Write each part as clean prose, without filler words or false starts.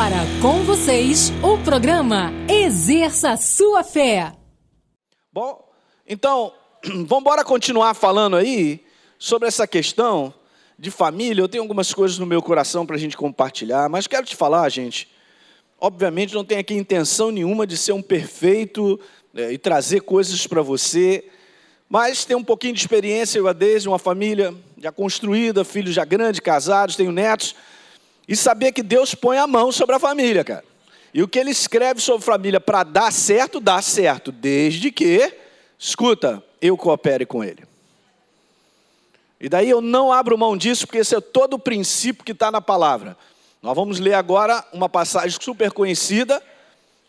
agora, com vocês, o programa Exerça Sua Fé. Bom, então, vamos embora continuar falando aí sobre essa questão de família. Eu tenho algumas coisas no meu coração para a gente compartilhar, mas quero te falar, gente, obviamente não tenho aqui intenção nenhuma de ser um perfeito e trazer coisas para você, mas tenho um pouquinho de experiência, eu desde uma família já construída, filhos já grandes, casados, tenho netos, e saber que Deus põe a mão sobre a família, cara. E o que Ele escreve sobre família para dar certo, desde que, escuta, eu coopere com Ele. E daí eu não abro mão disso, porque esse é todo o princípio que está na palavra. Nós vamos ler agora uma passagem super conhecida,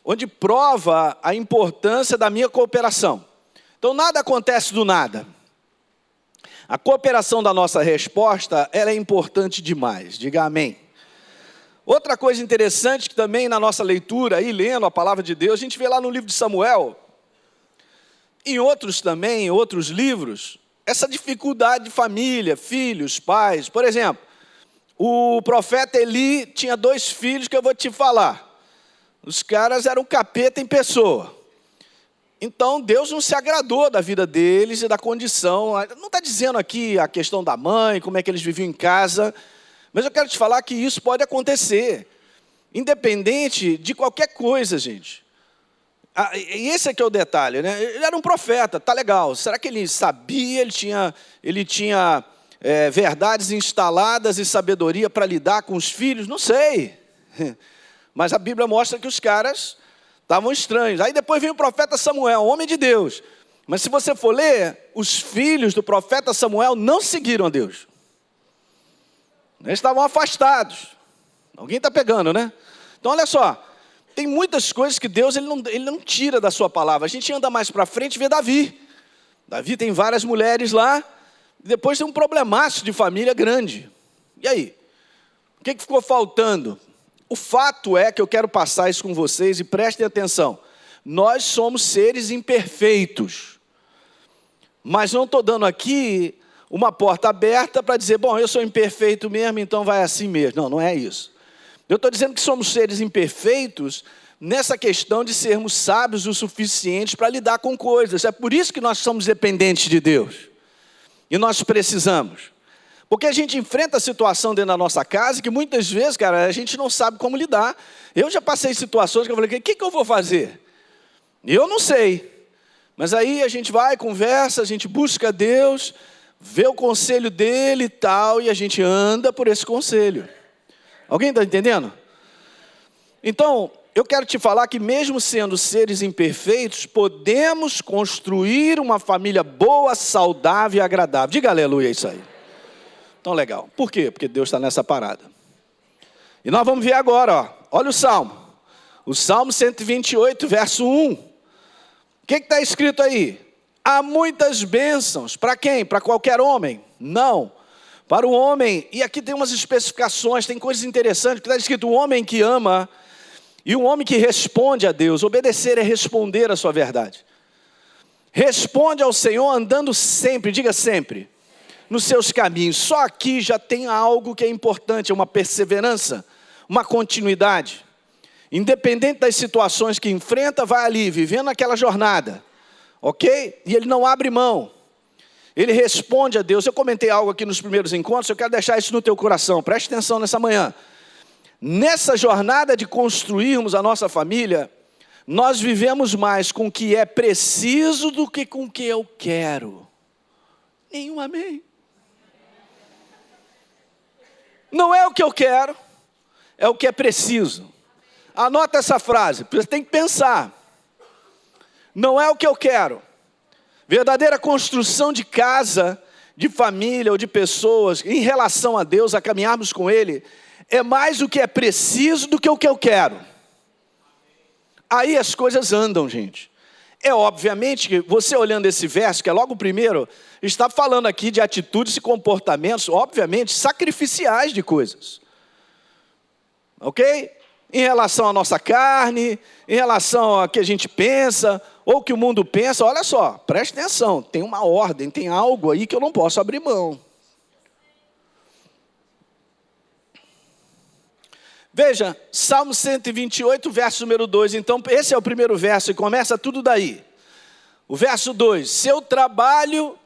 onde prova a importância da minha cooperação. Então nada acontece do nada. A cooperação da nossa resposta, ela é importante demais. Diga amém. Outra coisa interessante que também na nossa leitura, aí lendo a palavra de Deus, a gente vê lá no livro de Samuel, em outros também, em outros livros, essa dificuldade de família, filhos, pais. Por exemplo, o profeta Eli tinha 2 filhos que eu vou te falar. Os caras eram capeta em pessoa. Então Deus não se agradou da vida deles e da condição. Não está dizendo aqui a questão da mãe, como é que eles viviam em casa. Mas eu quero te falar que isso pode acontecer, independente de qualquer coisa, gente. E esse aqui é o detalhe, né? Ele era um profeta, tá legal. Será que ele sabia, ele tinha verdades instaladas e sabedoria para lidar com os filhos? Não sei. Mas a Bíblia mostra que os caras estavam estranhos. Aí depois vem o profeta Samuel, homem de Deus. Mas se você for ler, os filhos do profeta Samuel não seguiram a Deus. Eles estavam afastados. Alguém está pegando, né? Então, olha só. Tem muitas coisas que Deus ele não tira da sua palavra. A gente anda mais para frente e vê Davi. Davi tem várias mulheres lá. Depois tem um problemaço de família grande. E aí? O que ficou faltando? O fato é que eu quero passar isso com vocês e prestem atenção. Nós somos seres imperfeitos. Mas não estou dando aqui uma porta aberta para dizer, bom, eu sou imperfeito mesmo, então vai assim mesmo. Não, não é isso. Eu estou dizendo que somos seres imperfeitos nessa questão de sermos sábios o suficiente para lidar com coisas. É por isso que nós somos dependentes de Deus. E nós precisamos. Porque a gente enfrenta a situação dentro da nossa casa que muitas vezes, cara, a gente não sabe como lidar. Eu já passei situações que eu falei, o que eu vou fazer? Eu não sei. Mas aí a gente vai, conversa, a gente busca Deus, vê o conselho dele e tal, e a gente anda por esse conselho. Alguém está entendendo? Então, eu quero te falar que mesmo sendo seres imperfeitos, podemos construir uma família boa, saudável e agradável. Diga aleluia isso aí. Então, legal. Por quê? Porque Deus está nessa parada. E nós vamos ver agora, ó. Olha o Salmo. O Salmo 128, verso 1. O que está escrito aí? Há muitas bênçãos. Para quem? Para qualquer homem? Não. Para o homem, e aqui tem umas especificações, tem coisas interessantes, que está escrito o homem que ama e o homem que responde a Deus. Obedecer é responder a sua verdade. Responde ao Senhor andando sempre, diga sempre, nos seus caminhos. Só aqui já tem algo que é importante, uma perseverança, uma continuidade. Independente das situações que enfrenta, vai ali, vivendo aquela jornada. Ok? E ele não abre mão. Ele responde a Deus. Eu comentei algo aqui nos primeiros encontros, eu quero deixar isso no teu coração. Preste atenção nessa manhã. Nessa jornada de construirmos a nossa família, nós vivemos mais com o que é preciso do que com o que eu quero. Nenhum amém. Não é o que eu quero, é o que é preciso. Anota essa frase, você tem que pensar. Não é o que eu quero. Verdadeira construção de casa, de família ou de pessoas, em relação a Deus, a caminharmos com Ele, é mais o que é preciso do que o que eu quero. Aí as coisas andam, gente. É obviamente que você olhando esse verso, que é logo o primeiro, está falando aqui de atitudes e comportamentos, obviamente, sacrificiais de coisas. Ok? Em relação à nossa carne, em relação ao que a gente pensa, ou que o mundo pensa, olha só, preste atenção, tem uma ordem, tem algo aí que eu não posso abrir mão. Veja, Salmo 128, verso número 2. Então, esse é o primeiro verso e começa tudo daí. O verso 2: seu trabalho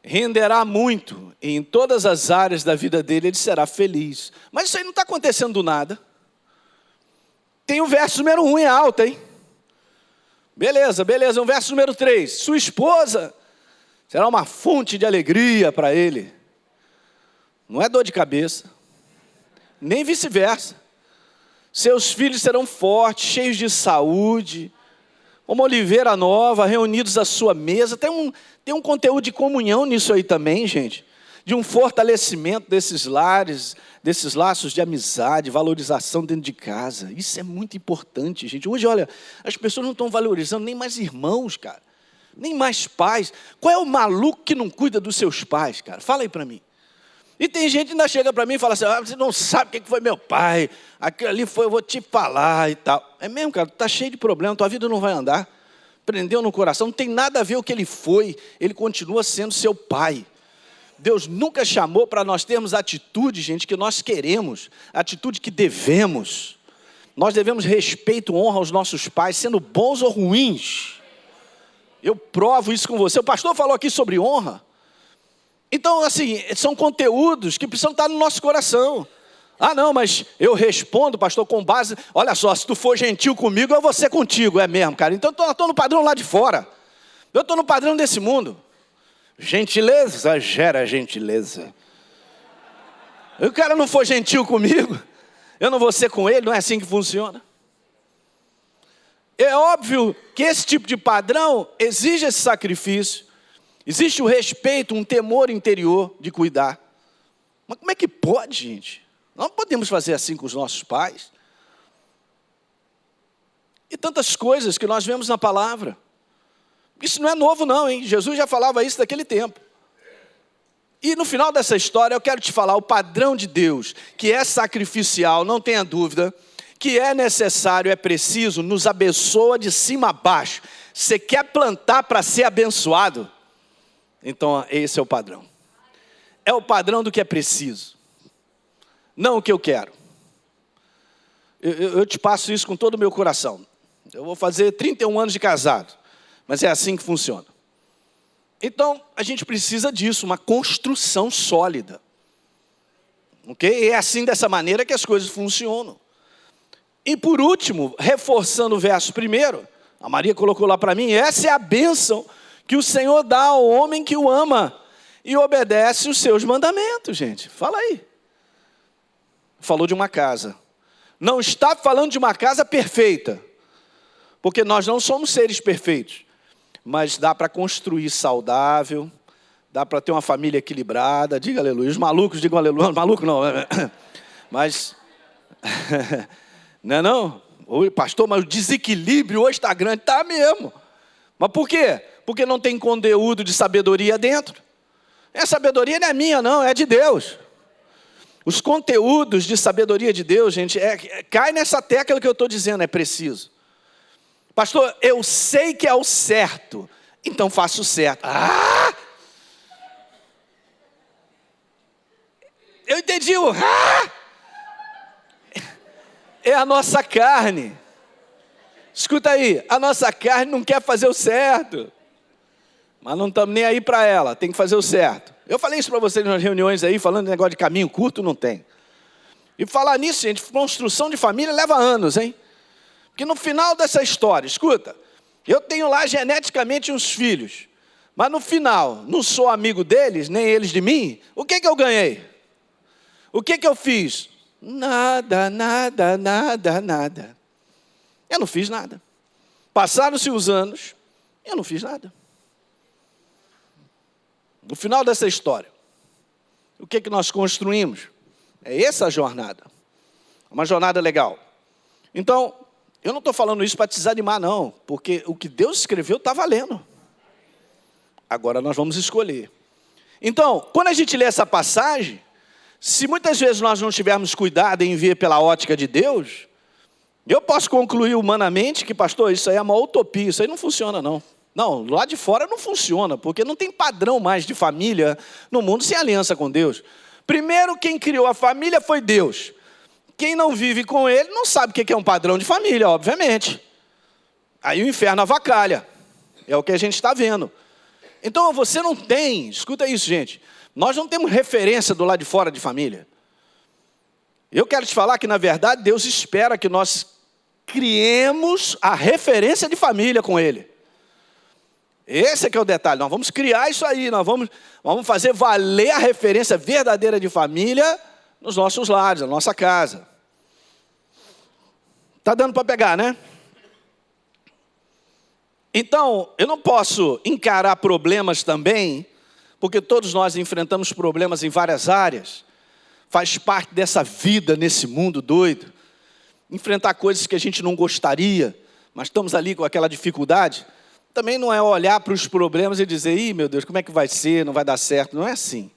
renderá muito, e em todas as áreas da vida dele ele será feliz. Mas isso aí não está acontecendo do nada. Tem o verso número 1 em alta, hein? Beleza. O verso número 3. Sua esposa será uma fonte de alegria para ele. Não é dor de cabeça, nem vice-versa. Seus filhos serão fortes, cheios de saúde, como oliveira nova, reunidos à sua mesa. Tem um conteúdo de comunhão nisso aí também, gente. De um fortalecimento desses lares, desses laços de amizade, valorização dentro de casa. Isso é muito importante, gente. Hoje, olha, as pessoas não estão valorizando nem mais irmãos, cara. Nem mais pais. Qual é o maluco que não cuida dos seus pais, cara? Fala aí para mim. E tem gente que ainda chega para mim e fala assim: você não sabe o que foi meu pai, aquilo ali foi, eu vou te falar e tal. É mesmo, cara, tu está cheio de problema, tua vida não vai andar. Prendeu no coração, não tem nada a ver o que ele foi, ele continua sendo seu pai. Deus nunca chamou para nós termos atitude, gente, que nós queremos, atitude que devemos. Nós devemos respeito, honra aos nossos pais, sendo bons ou ruins. Eu provo isso com você. O pastor falou aqui sobre honra. Então, assim, são conteúdos que precisam estar no nosso coração. Ah, não, mas eu respondo, pastor, com base... Olha só, se tu for gentil comigo, eu vou ser contigo. É mesmo, cara. Então, eu estou no padrão lá de fora. Eu estou no padrão desse mundo. Gentileza gera gentileza. E o cara não for gentil comigo, eu não vou ser com ele. Não é assim que funciona. É óbvio que esse tipo de padrão exige esse sacrifício. Existe o respeito, um temor interior de cuidar. Mas como é que pode, gente? Não podemos fazer assim com os nossos pais. E tantas coisas que nós vemos na palavra. Isso não é novo não, hein? Jesus já falava isso daquele tempo. E no final dessa história eu quero te falar o padrão de Deus, que é sacrificial, não tenha dúvida, que é necessário, é preciso, nos abençoa de cima a baixo. Você quer plantar para ser abençoado? Então esse é o padrão. É o padrão do que é preciso, não o que eu quero. Eu te passo isso com todo o meu coração. Eu vou fazer 31 anos de casado, mas é assim que funciona. Então a gente precisa disso, uma construção sólida. Ok? E é assim, dessa maneira que as coisas funcionam. E por último, reforçando o verso primeiro, a Maria colocou lá para mim, essa é a bênção que o Senhor dá ao homem que o ama e obedece os seus mandamentos, gente. Fala aí. Falou de uma casa. Não está falando de uma casa perfeita, porque nós não somos seres perfeitos, mas dá para construir saudável, dá para ter uma família equilibrada. Diga aleluia. Os malucos digam aleluia. Maluco não, mas não é não? Oi, pastor, mas o desequilíbrio hoje está grande. Está mesmo. Mas por quê? Porque não tem conteúdo de sabedoria dentro. A sabedoria não é minha não, é de Deus. Os conteúdos de sabedoria de Deus, gente, cai nessa tecla que eu estou dizendo, é preciso. Pastor, eu sei que é o certo, então faço o certo. Ah! Eu entendi o ah! É a nossa carne. Escuta aí, a nossa carne não quer fazer o certo. Mas não estamos nem aí para ela, tem que fazer o certo. Eu falei isso para vocês nas reuniões aí, falando de negócio de caminho curto, não tem. E falar nisso, gente, construção de família leva anos, hein? Porque no final dessa história, escuta, eu tenho lá geneticamente uns filhos, mas no final, não sou amigo deles, nem eles de mim, o que eu ganhei? O que eu fiz? Nada. Eu não fiz nada. Passaram-se os anos, eu não fiz nada. No final dessa história, o que nós construímos? É essa jornada. Uma jornada legal. Então, eu não estou falando isso para te desanimar, não. Porque o que Deus escreveu está valendo. Agora nós vamos escolher. Então, quando a gente lê essa passagem, se muitas vezes nós não tivermos cuidado em ver pela ótica de Deus, eu posso concluir humanamente que, pastor, isso aí é uma utopia, isso aí não funciona, não. Não, lá de fora não funciona, porque não tem padrão mais de família no mundo sem aliança com Deus. Primeiro, quem criou a família foi Deus. Quem não vive com ele não sabe o que é um padrão de família, obviamente. Aí o inferno avacalha. É o que a gente está vendo. Então você não tem, escuta isso, gente. Nós não temos referência do lado de fora de família. Eu quero te falar que, na verdade, Deus espera que nós criemos a referência de família com Ele. Esse é que é o detalhe. Nós vamos criar isso aí. Nós vamos fazer valer a referência verdadeira de família nos nossos lares, na nossa casa. Está dando para pegar, né? Então, eu não posso encarar problemas também, porque todos nós enfrentamos problemas em várias áreas. Faz parte dessa vida nesse mundo doido. Enfrentar coisas que a gente não gostaria, mas estamos ali com aquela dificuldade. Também não é olhar para os problemas e dizer, ih, meu Deus, como é que vai ser, não vai dar certo. Não é assim.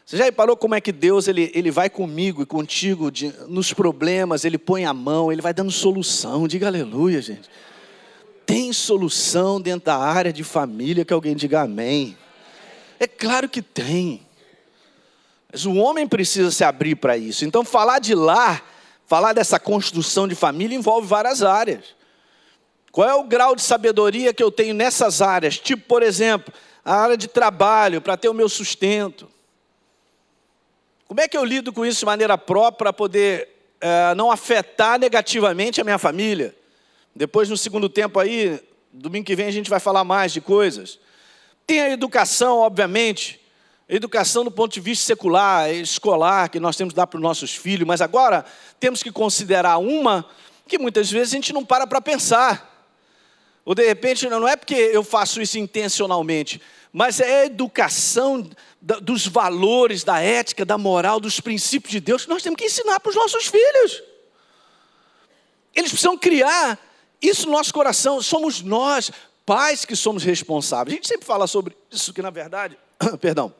Você já reparou como é que Deus ele vai comigo e contigo nos problemas, Ele põe a mão, Ele vai dando solução. Diga aleluia, gente. Tem solução dentro da área de família, que alguém diga amém. É claro que tem. Mas o homem precisa se abrir para isso. Então falar de lar, falar dessa construção de família envolve várias áreas. Qual é o grau de sabedoria que eu tenho nessas áreas? Tipo, por exemplo, a área de trabalho, para ter o meu sustento. Como é que eu lido com isso de maneira própria para poder não afetar negativamente a minha família? Depois, no segundo tempo aí, domingo que vem, a gente vai falar mais de coisas. Tem a educação, obviamente. A educação do ponto de vista secular, escolar, que nós temos que dar para os nossos filhos. Mas agora, temos que considerar uma que muitas vezes a gente não para pensar. Ou de repente, não é porque eu faço isso intencionalmente, mas é a educação dos valores, da ética, da moral, dos princípios de Deus que nós temos que ensinar para os nossos filhos. Eles precisam criar isso no nosso coração. Somos nós, pais, que somos responsáveis. A gente sempre fala sobre isso, que na verdade, perdão,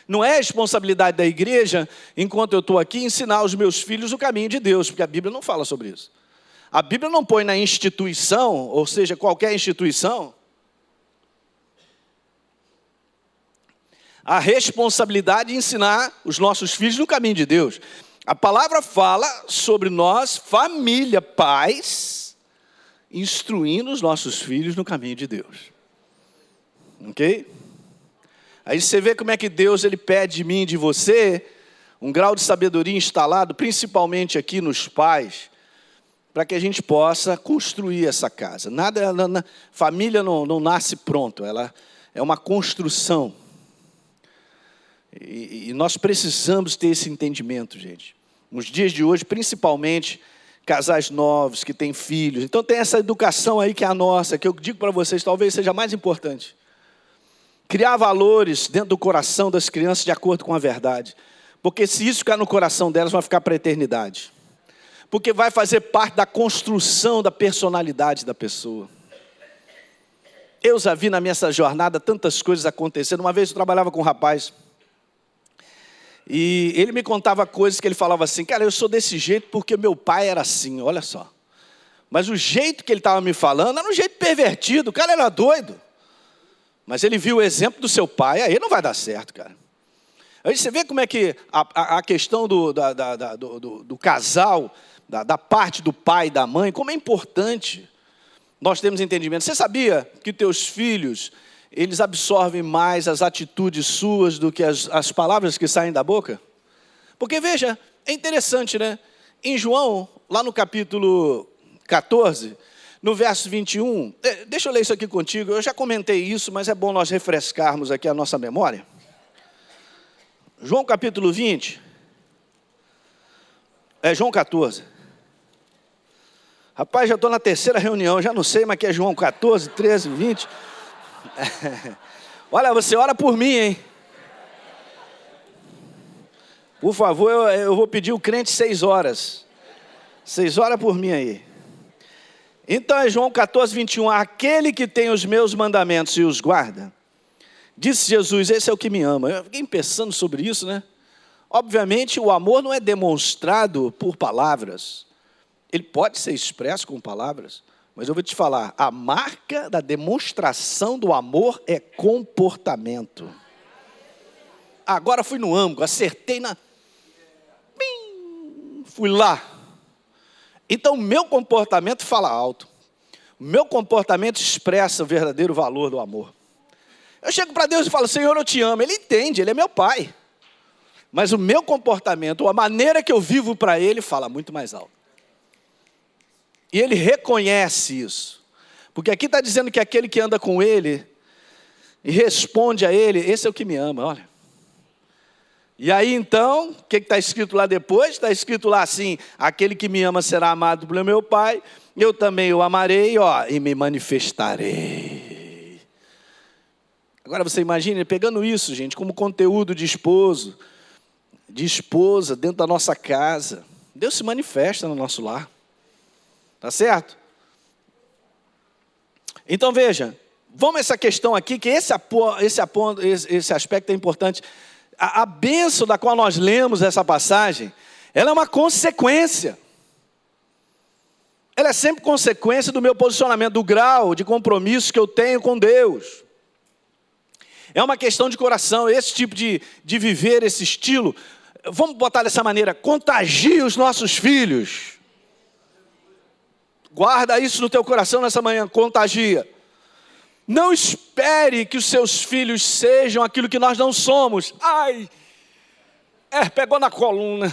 não é responsabilidade da igreja, enquanto eu estou aqui, ensinar aos meus filhos o caminho de Deus, porque a Bíblia não fala sobre isso. A Bíblia não põe na instituição, ou seja, qualquer instituição, a responsabilidade de ensinar os nossos filhos no caminho de Deus. A palavra fala sobre nós, família, pais, instruindo os nossos filhos no caminho de Deus. Ok? Aí você vê como é que Deus ele pede de mim e de você um grau de sabedoria instalado, principalmente aqui nos pais, para que a gente possa construir essa casa. Família não nasce pronto, ela é uma construção. E nós precisamos ter esse entendimento, gente. Nos dias de hoje, principalmente, casais novos que têm filhos. Então tem essa educação aí que é a nossa, que eu digo para vocês, talvez seja mais importante. Criar valores dentro do coração das crianças de acordo com a verdade. Porque se isso ficar no coração delas, vai ficar para a eternidade. Porque vai fazer parte da construção da personalidade da pessoa. Eu já vi na minha jornada tantas coisas acontecendo. Uma vez eu trabalhava com um rapaz. E ele me contava coisas que ele falava assim, cara, eu sou desse jeito porque meu pai era assim, olha só. Mas o jeito que ele estava me falando era um jeito pervertido, o cara era doido. Mas ele viu o exemplo do seu pai, aí não vai dar certo, cara. Aí você vê como é que a questão do casal, da parte do pai e da mãe, como é importante nós termos entendimento. Você sabia que teus filhos, eles absorvem mais as atitudes suas do que as palavras que saem da boca? Porque, veja, é interessante, né? Em João, lá no capítulo 14, no verso 21, deixa eu ler isso aqui contigo. Eu já comentei isso, mas é bom nós refrescarmos aqui a nossa memória. João capítulo 20, João 14. Rapaz, já estou na terceira reunião, já não sei, mas que é João 14, 13, 20... Olha, você ora por mim, hein? Por favor, eu vou pedir o crente 6 horas. 6 horas por mim aí. Então é João 14, 21. Aquele que tem os meus mandamentos e os guarda, disse Jesus, esse é o que me ama. Eu fiquei pensando sobre isso, né? Obviamente o amor não é demonstrado por palavras. Ele pode ser expresso com palavras. Mas eu vou te falar, a marca da demonstração do amor é comportamento. Agora fui no ângulo, acertei na... fui lá. Então, o meu comportamento fala alto. O meu comportamento expressa o verdadeiro valor do amor. Eu chego para Deus e falo, Senhor, eu te amo. Ele entende, Ele é meu Pai. Mas o meu comportamento, a maneira que eu vivo para Ele, fala muito mais alto. E Ele reconhece isso. Porque aqui está dizendo que aquele que anda com Ele e responde a Ele, esse é o que me ama, olha. E aí então, o que está escrito lá depois? Está escrito lá assim, aquele que me ama será amado pelo meu Pai, eu também o amarei, ó, e me manifestarei. Agora você imagina, pegando isso, gente, como conteúdo de esposo, de esposa, dentro da nossa casa, Deus se manifesta no nosso lar. Tá certo? Então veja, vamos a essa questão aqui, que esse aspecto é importante. A bênção da qual nós lemos essa passagem, ela é uma consequência. Ela é sempre consequência do meu posicionamento, do grau de compromisso que eu tenho com Deus. É uma questão de coração, esse tipo de viver, esse estilo. Vamos botar dessa maneira, contagia os nossos filhos. Guarda isso no teu coração nessa manhã, contagia. Não espere que os seus filhos sejam aquilo que nós não somos. Ai, pegou na coluna.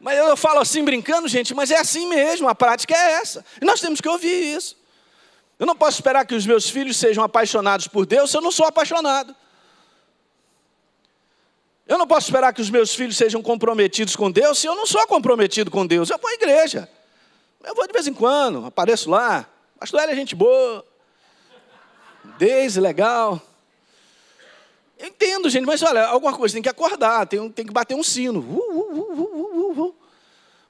Mas eu falo assim brincando, gente, mas é assim mesmo, a prática é essa. E nós temos que ouvir isso. Eu não posso esperar que os meus filhos sejam apaixonados por Deus se eu não sou apaixonado. Eu não posso esperar que os meus filhos sejam comprometidos com Deus se eu não sou comprometido com Deus. Eu vou à igreja. Eu vou de vez em quando, apareço lá. Pastor Hélio é gente boa. Deise, legal. Eu entendo, gente, mas olha, alguma coisa tem que acordar, tem que bater um sino.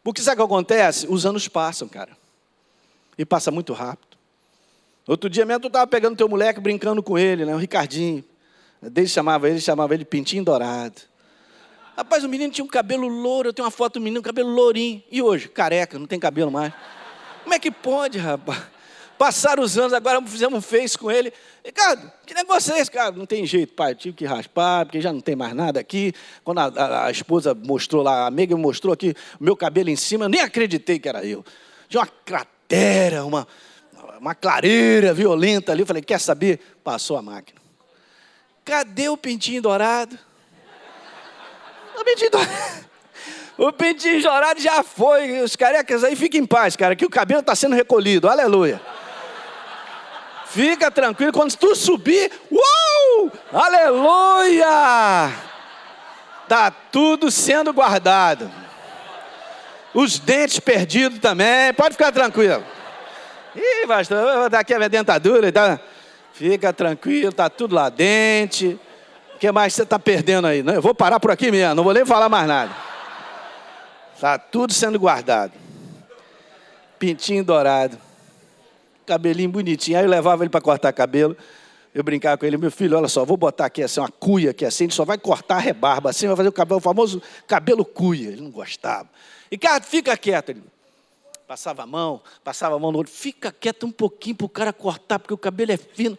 Porque sabe o que acontece? Os anos passam, cara. E passa muito rápido. Outro dia mesmo, tu estava pegando teu moleque, brincando com ele, né? O Ricardinho. Desde chamava ele Pintinho Dourado. Rapaz, o menino tinha um cabelo louro, eu tenho uma foto do menino, cabelo lourinho. E hoje? Careca, não tem cabelo mais. Como é que pode, rapaz? Passaram os anos, agora fizemos um face com ele. Ricardo, que negócio é esse, cara? Não tem jeito, pai, eu tive que raspar, porque já não tem mais nada aqui. Quando a esposa mostrou lá, a Megan mostrou aqui o meu cabelo em cima, eu nem acreditei que era eu. Tinha uma cratera, uma clareira violenta ali. Eu falei, quer saber? Passou a máquina. Cadê o pintinho dourado? O pintinho dourado já foi. Os carecas aí, fiquem em paz, cara, que o cabelo está sendo recolhido. Aleluia. Fica tranquilo, quando tu subir, aleluia. Está tudo sendo guardado. Os dentes perdidos também, pode ficar tranquilo. Ih, pastor, daqui a minha dentadura, tá? Fica tranquilo, está tudo lá dente. O que mais você está perdendo aí? Eu vou parar por aqui mesmo, não vou nem falar mais nada. Está tudo sendo guardado. Pintinho dourado. Cabelinho bonitinho. Aí eu levava ele para cortar cabelo. Eu brincava com ele, meu filho, olha só, vou botar aqui assim, uma cuia aqui assim, ele só vai cortar a rebarba assim, vai fazer o famoso cabelo cuia. Ele não gostava. Ricardo, fica quieto. Ele passava a mão no olho. Fica quieto um pouquinho para o cara cortar, porque o cabelo é fino.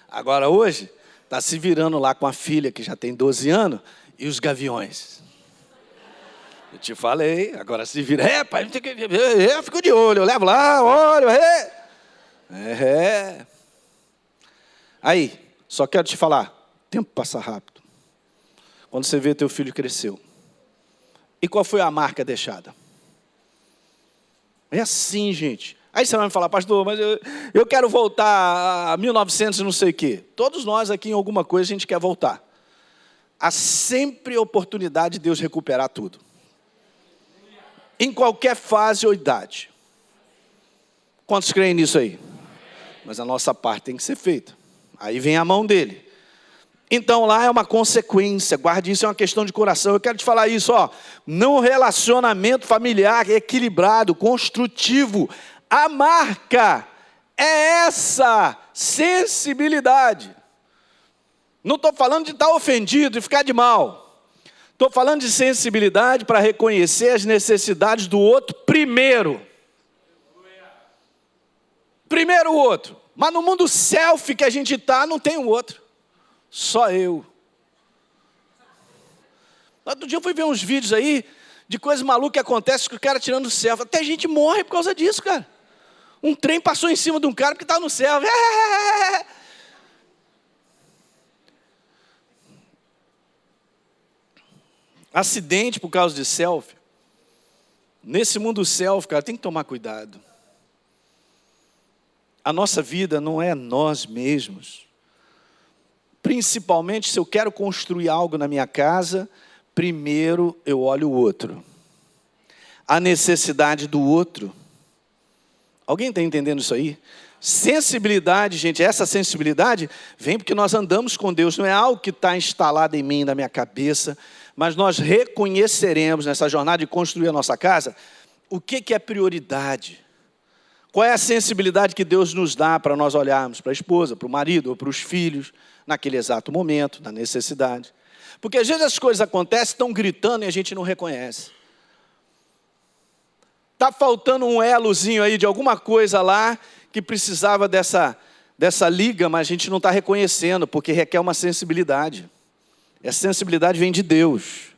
Agora hoje, está se virando lá com a filha, que já tem 12 anos, e os gaviões. Eu te falei, agora se vira. Pai, eu fico de olho, eu levo lá, olho, Aí, só quero te falar, o tempo passa rápido. Quando você vê teu filho cresceu. E qual foi a marca deixada? É assim, gente. Aí você vai me falar, pastor, mas eu quero voltar a 1900 e não sei o quê. Todos nós aqui em alguma coisa a gente quer voltar. Há sempre oportunidade de Deus recuperar tudo. Em qualquer fase ou idade. Quantos creem nisso aí? Mas a nossa parte tem que ser feita. Aí vem a mão dele. Então lá é uma consequência, guarde isso, é uma questão de coração. Eu quero te falar isso, num relacionamento familiar equilibrado, construtivo, a marca é essa sensibilidade. Não estou falando de estar ofendido e ficar de mal. Estou falando de sensibilidade para reconhecer as necessidades do outro primeiro. Primeiro o outro. Mas no mundo selfie que a gente está, não tem o outro. Só eu. Outro dia eu fui ver uns vídeos aí de coisas malucas que acontecem com o cara tirando selfie. Até gente morre por causa disso, cara. Um trem passou em cima de um cara porque estava no selfie. Acidente por causa de selfie. Nesse mundo selfie, cara, tem que tomar cuidado. A nossa vida não é nós mesmos. Principalmente se eu quero construir algo na minha casa, primeiro eu olho o outro. A necessidade do outro. Alguém está entendendo isso aí? Sensibilidade, gente, essa sensibilidade vem porque nós andamos com Deus. Não é algo que está instalado em mim, na minha cabeça, mas nós reconheceremos nessa jornada de construir a nossa casa o que é prioridade. Qual é a sensibilidade que Deus nos dá para nós olharmos para a esposa, para o marido ou para os filhos, naquele exato momento, na necessidade. Porque às vezes as coisas acontecem, estão gritando e a gente não reconhece. Está faltando um elozinho aí de alguma coisa lá que precisava dessa liga, mas a gente não está reconhecendo, porque requer uma sensibilidade. Essa sensibilidade vem de Deus.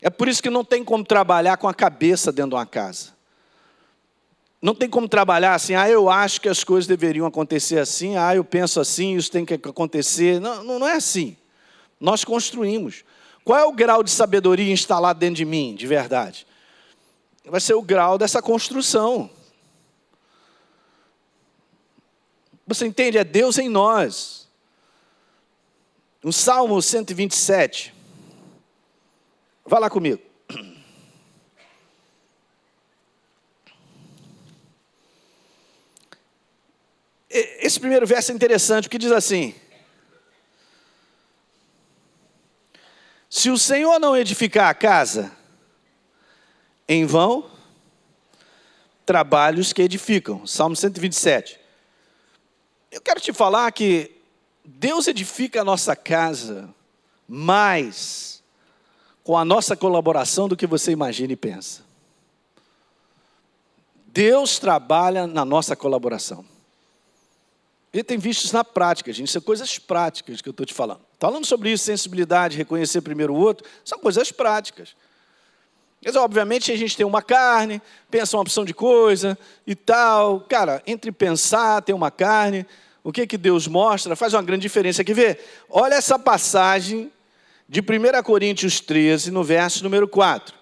É por isso que não tem como trabalhar com a cabeça dentro de uma casa. Não tem como trabalhar assim, eu acho que as coisas deveriam acontecer assim, eu penso assim, isso tem que acontecer. Não é assim. Nós construímos. Qual é o grau de sabedoria instalado dentro de mim, de verdade? Vai ser o grau dessa construção. Você entende? É Deus em nós. No Salmo 127. Vai lá comigo. Esse primeiro verso é interessante, porque diz assim: se o Senhor não edificar a casa, em vão trabalhos que edificam. Salmo 127. Eu quero te falar que Deus edifica a nossa casa mais com a nossa colaboração do que você imagina e pensa. Deus trabalha na nossa colaboração. Ele tem visto isso na prática, gente. São coisas práticas que eu estou te falando. Falando sobre isso, sensibilidade, reconhecer primeiro o outro, são coisas práticas. Mas, obviamente, a gente tem uma carne, pensa uma opção de coisa e tal. Cara, entre pensar, ter uma carne, o que Deus mostra, faz uma grande diferença. Quer ver? Olha essa passagem de 1 Coríntios 13, no verso número 4.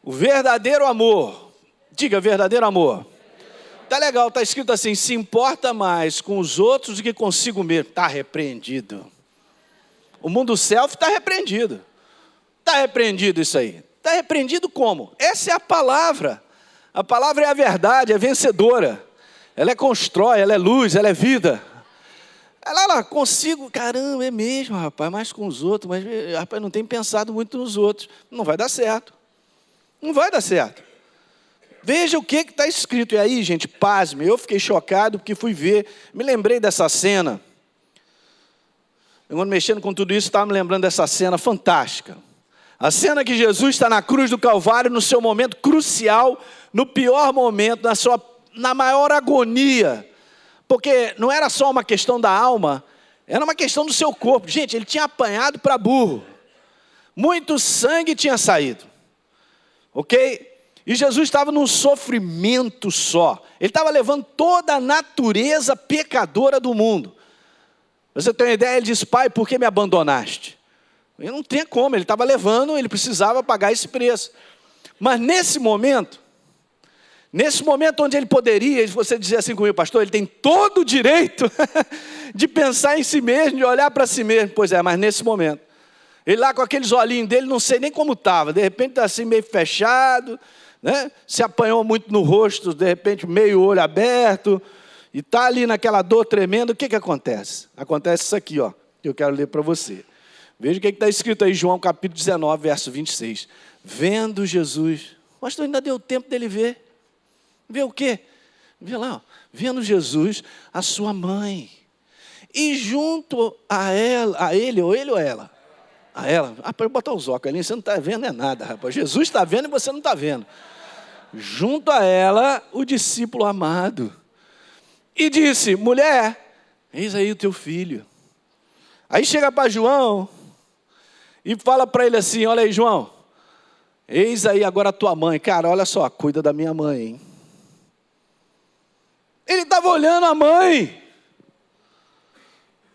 O verdadeiro amor. Diga, verdadeiro amor. Tá legal, tá escrito assim: se importa mais com os outros do que consigo mesmo. Está repreendido. O mundo selfie está repreendido. Está repreendido isso aí. Está repreendido como? Essa é a palavra. A palavra é a verdade, é vencedora. Ela constrói, ela é luz, ela é vida. Ela consigo, caramba, é mesmo, rapaz, mais com os outros, mas, rapaz, não tem pensado muito nos outros. Não vai dar certo. Não vai dar certo. Veja o que está escrito. E aí, gente, pasme, eu fiquei chocado porque fui ver, me lembrei dessa cena. Quando mexendo com tudo isso, estava me lembrando dessa cena fantástica. A cena que Jesus está na cruz do Calvário, no seu momento crucial, no pior momento, na maior agonia. Porque não era só uma questão da alma, era uma questão do seu corpo. Gente, ele tinha apanhado para burro. Muito sangue tinha saído. Ok? E Jesus estava num sofrimento só. Ele estava levando toda a natureza pecadora do mundo. Você tem uma ideia? Ele diz: Pai, por que me abandonaste? Ele não tinha como, ele estava levando, ele precisava pagar esse preço. Mas nesse momento onde ele poderia, você dizia assim comigo: pastor, ele tem todo o direito de pensar em si mesmo, de olhar para si mesmo. Pois é, mas nesse momento, ele lá com aqueles olhinhos dele, não sei nem como estava, de repente está assim meio fechado, né? Se apanhou muito no rosto, de repente meio olho aberto, e está ali naquela dor tremenda. O que acontece? Acontece isso aqui, ó, que eu quero ler para você. Veja o que está escrito aí, João capítulo 19, verso 26. Vendo Jesus, pastor, ainda deu tempo dele ver. Ver o quê? Vê lá, ó, vendo Jesus, a sua mãe. E junto a ele ou ela? A ela. Para botar os óculos ali, você não está vendo é nada, rapaz. Jesus está vendo e você não está vendo. Junto a ela, o discípulo amado. E disse: mulher, eis aí o teu filho. Aí chega para João e fala para ele assim: olha aí, João, eis aí agora a tua mãe. Cara, olha só, cuida da minha mãe, hein? Ele estava olhando a mãe.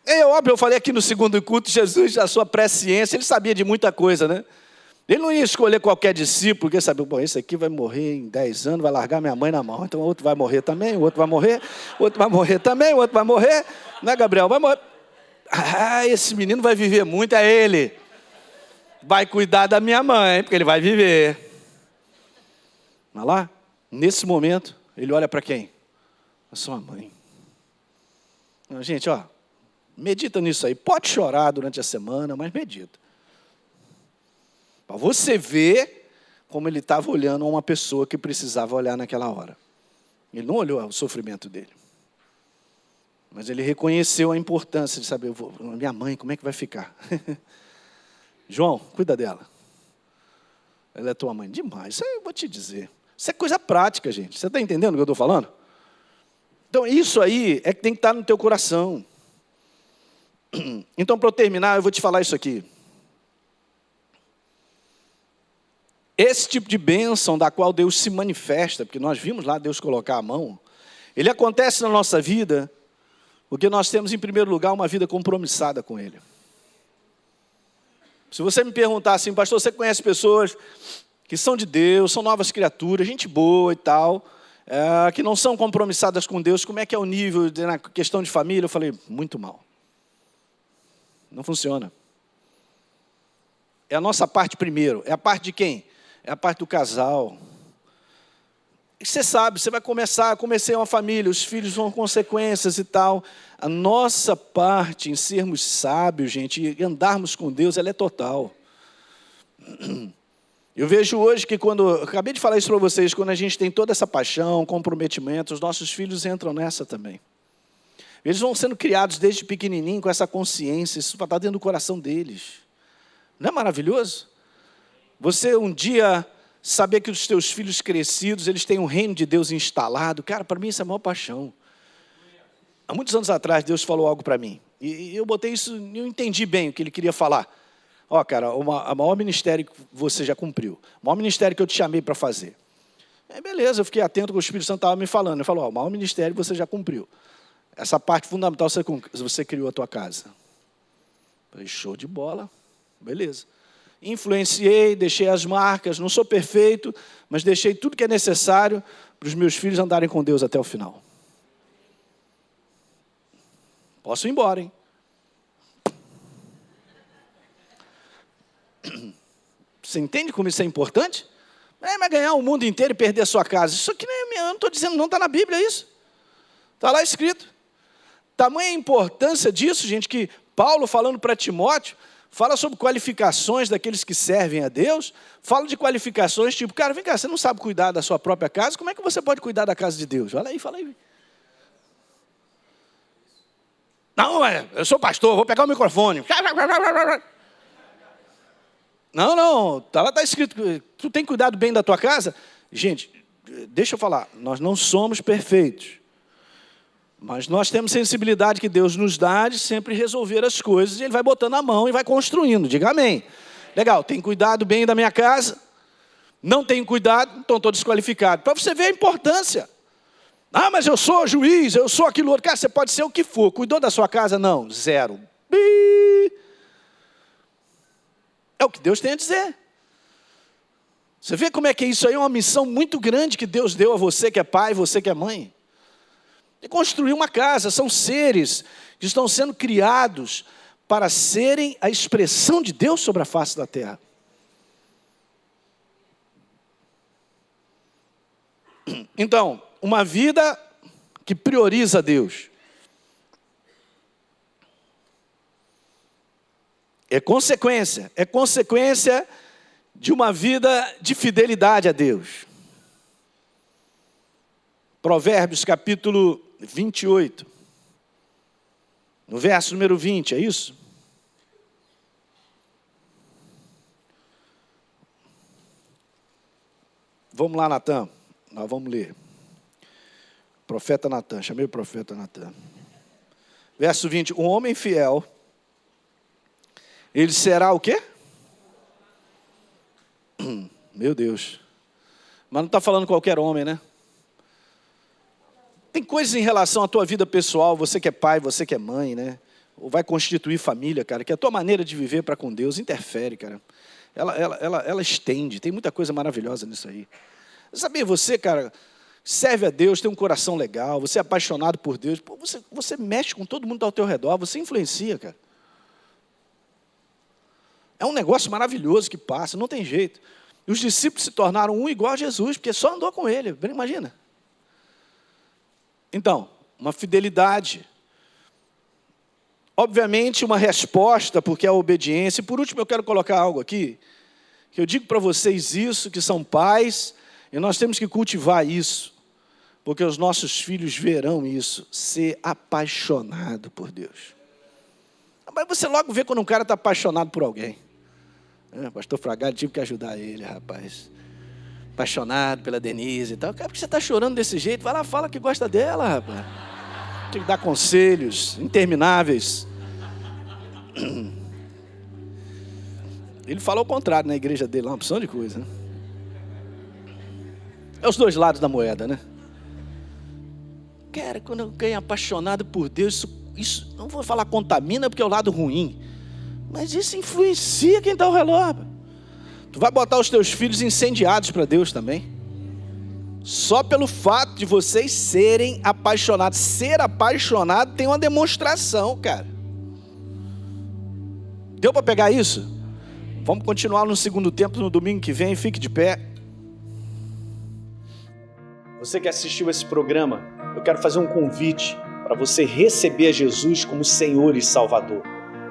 É óbvio, eu falei aqui no segundo culto, Jesus, a sua presciência, ele sabia de muita coisa, né? Ele não ia escolher qualquer discípulo, porque sabia, bom, esse aqui vai morrer em 10 anos, vai largar minha mãe na mão. Então o outro vai morrer também, o outro vai morrer, o outro vai morrer também, o outro vai morrer. Né, Gabriel? Vai morrer. Ah, esse menino vai viver muito, é ele. Vai cuidar da minha mãe, porque ele vai viver. Mas lá, nesse momento, ele olha para quem? A sua mãe. Gente, ó, medita nisso aí. Pode chorar durante a semana, mas medita. Para você ver como ele estava olhando a uma pessoa que precisava olhar naquela hora. Ele não olhou o sofrimento dele. Mas ele reconheceu a importância de saber, minha mãe, como é que vai ficar? João, cuida dela. Ela é tua mãe. Demais, isso aí eu vou te dizer. Isso é coisa prática, gente. Você está entendendo o que eu estou falando? Então, isso aí é que tem que estar no teu coração. Então, para eu terminar, eu vou te falar isso aqui. Esse tipo de bênção da qual Deus se manifesta, porque nós vimos lá Deus colocar a mão, ele acontece na nossa vida, porque nós temos, em primeiro lugar, uma vida compromissada com Ele. Se você me perguntar assim, pastor, você conhece pessoas que são de Deus, são novas criaturas, gente boa e tal, que não são compromissadas com Deus, como é que é o nível na questão de família? Eu falei, muito mal. Não funciona. É a nossa parte primeiro. É a parte de quem? É a parte do casal. E você sabe, você vai comecei uma família, os filhos vão consequências e tal. A nossa parte em sermos sábios, gente, e andarmos com Deus, ela é total. Eu vejo hoje que eu acabei de falar isso para vocês, quando a gente tem toda essa paixão, comprometimento, os nossos filhos entram nessa também. Eles vão sendo criados desde pequenininho com essa consciência, isso está dentro do coração deles. Não é maravilhoso? Você um dia saber que os teus filhos crescidos, eles têm um reino de Deus instalado, cara, para mim isso é a maior paixão. Há muitos anos atrás, Deus falou algo para mim, e eu botei isso, eu entendi bem o que Ele queria falar. Ó, cara, o maior ministério que você já cumpriu, o maior ministério que eu te chamei para fazer. Beleza, eu fiquei atento com o Espírito Santo estava me falando. Ele falou, ó, o maior ministério você já cumpriu. Essa parte fundamental você criou a tua casa. Falei, show de bola, beleza. Influenciei, deixei as marcas, não sou perfeito, mas deixei tudo que é necessário para os meus filhos andarem com Deus até o final. Posso ir embora, hein? Você entende como isso é importante? Mas ganhar o mundo inteiro e perder a sua casa. Isso aqui eu não estou dizendo, não está na Bíblia isso. Está lá escrito. Tamanha a importância disso, gente, que Paulo, falando para Timóteo, fala sobre qualificações daqueles que servem a Deus, fala de qualificações tipo, cara, vem cá, você não sabe cuidar da sua própria casa, como é que você pode cuidar da casa de Deus? Olha aí, fala aí. Não, eu sou pastor, vou pegar o microfone. Não, lá está escrito, tu tem cuidado bem da tua casa? Gente, deixa eu falar, nós não somos perfeitos. Mas nós temos sensibilidade que Deus nos dá de sempre resolver as coisas. E Ele vai botando a mão e vai construindo. Diga amém. Legal, tem cuidado bem da minha casa? Não tenho cuidado, então estou desqualificado. Para você ver a importância. Ah, mas eu sou juiz, eu sou aquilo outro. Cara, você pode ser o que for. Cuidou da sua casa? Não, zero. É o que Deus tem a dizer. Você vê como é que isso aí é uma missão muito grande que Deus deu a você que é pai, você que é mãe. De construir uma casa, são seres que estão sendo criados para serem a expressão de Deus sobre a face da terra. Então, uma vida que prioriza Deus. É consequência de uma vida de fidelidade a Deus. Provérbios capítulo 28, no verso número 20, é isso? Vamos lá, Natan, nós vamos ler. Profeta Natan, chamei o profeta Natan. Verso 20, um homem fiel ele será o quê? Meu Deus. Mas não está falando qualquer homem, né? Tem coisas em relação à tua vida pessoal, você que é pai, você que é mãe, né? Ou vai constituir família, cara, que a tua maneira de viver para com Deus interfere, cara. Ela estende, tem muita coisa maravilhosa nisso aí. Sabia, você, cara, serve a Deus, tem um coração legal, você é apaixonado por Deus, pô, você mexe com todo mundo ao teu redor, você influencia, cara. É um negócio maravilhoso que passa, não tem jeito. E os discípulos se tornaram um igual a Jesus, porque só andou com ele, imagina. Então, uma fidelidade. Obviamente, uma resposta, porque é a obediência. E por último, eu quero colocar algo aqui, que eu digo para vocês isso, que são pais, e nós temos que cultivar isso, porque os nossos filhos verão isso, ser apaixonado por Deus. Mas você logo vê quando um cara está apaixonado por alguém. Pastor Fragado, tive que ajudar ele, rapaz. Apaixonado pela Denise e tal. Cara, por que você está chorando desse jeito? Vai lá, fala que gosta dela, rapaz. Tem que dar conselhos intermináveis. Ele falou o contrário na igreja dele, uma opção de coisa, né? É os dois lados da moeda, né? Cara, quando alguém é apaixonado por Deus, isso não vou falar contamina, porque é o lado ruim. Mas isso influencia quem está ao redor. Tu vai botar os teus filhos incendiados para Deus também. Só pelo fato de vocês serem apaixonados. Ser apaixonado tem uma demonstração, cara. Deu para pegar isso? Vamos continuar no segundo tempo, no domingo que vem. Fique de pé. Você que assistiu esse programa, eu quero fazer um convite para você receber Jesus como Senhor e Salvador.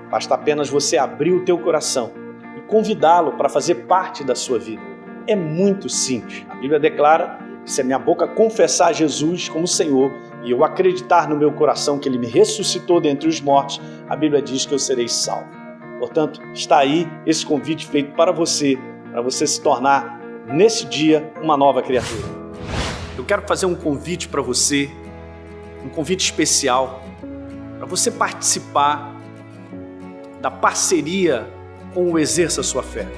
Basta apenas você abrir o teu coração e convidá-lo para fazer parte da sua vida. É muito simples. A Bíblia declara que se a minha boca confessar Jesus como Senhor e eu acreditar no meu coração que Ele me ressuscitou dentre os mortos, a Bíblia diz que eu serei salvo. Portanto, está aí esse convite feito para você se tornar, nesse dia, uma nova criatura. Eu quero fazer um convite para você, um convite especial, para você participar da parceria com o Exerça Sua Fé.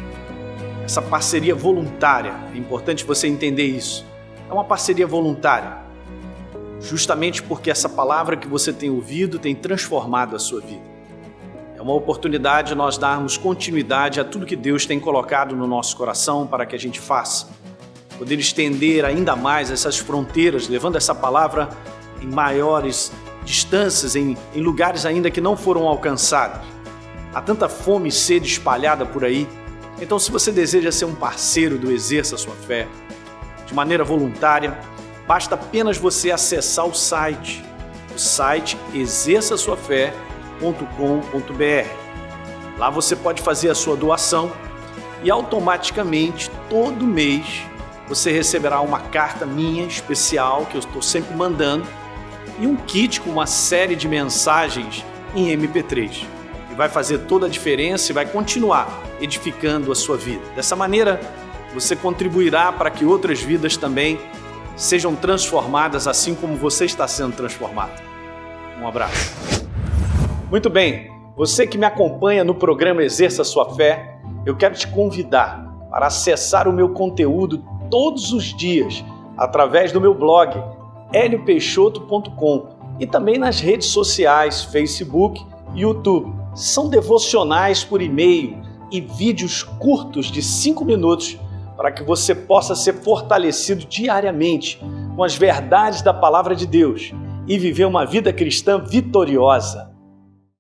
Essa parceria voluntária, é importante você entender isso. É uma parceria voluntária, justamente porque essa palavra que você tem ouvido tem transformado a sua vida. É uma oportunidade de nós darmos continuidade a tudo que Deus tem colocado no nosso coração para que a gente faça. Poder estender ainda mais essas fronteiras, levando essa palavra em maiores distâncias, em lugares ainda que não foram alcançados. Há tanta fome e sede espalhada por aí. Então, se você deseja ser um parceiro do Exerça Sua Fé, de maneira voluntária, basta apenas você acessar o site exerçasuafé.com.br. Lá você pode fazer a sua doação e automaticamente, todo mês, você receberá uma carta minha especial, que eu estou sempre mandando, e um kit com uma série de mensagens em MP3. E vai fazer toda a diferença e vai continuar edificando a sua vida. Dessa maneira, você contribuirá para que outras vidas também sejam transformadas assim como você está sendo transformado. Um abraço. Muito bem, você que me acompanha no programa Exerça Sua Fé, eu quero te convidar para acessar o meu conteúdo todos os dias através do meu blog heliopeixoto.com e também nas redes sociais, Facebook e YouTube. São devocionais por e-mail e vídeos curtos de 5 minutos para que você possa ser fortalecido diariamente com as verdades da Palavra de Deus e viver uma vida cristã vitoriosa.